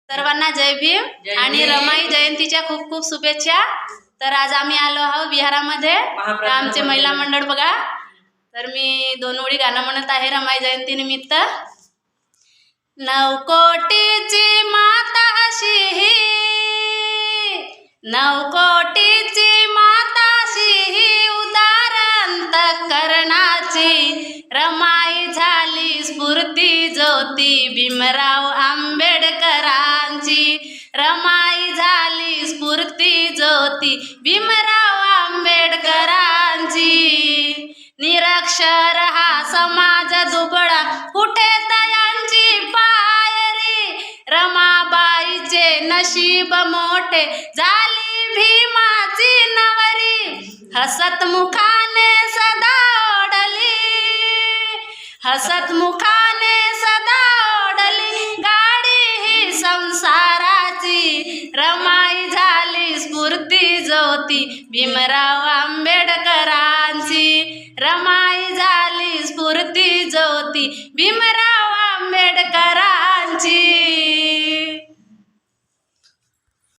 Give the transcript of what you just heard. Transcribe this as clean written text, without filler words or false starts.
सर्वांना जय भीम आणि रमाई जयंतीच्या खूप खूप शुभेच्छा। तर आज आम्ही आलो आहोत विहारामध्ये, आमचे महिला मंडळ बघा। तर मी 2 ओळी गाणं म्हणत आहे रमाई जयंती निमित्त। 9 कोटीची माता अशी ही, 9 कोटीची माता अशी ही, उदार अंतःकरणाची रमाई झाली स्फूर्ती ज्योती भीमराव आंबेडकरांची। रमाई झाली स्फूर्ती ज्योती भीमराव आंबेडकरांची। निरक्षर हा समाज दुबळा कुठे तयांची पायरी, रमाबाईचे नशीब मोठे झाली भीमाची नवरी। हसत मुखाने सदा ओढली, हसत मुखाने सदा ओढली गाडी ही संसाराची। रमाई झाली स्फूर्ती ज्योती भीमराव आंबेडकरांची। रमाई झाली स्फूर्ती ज्योती भीमराव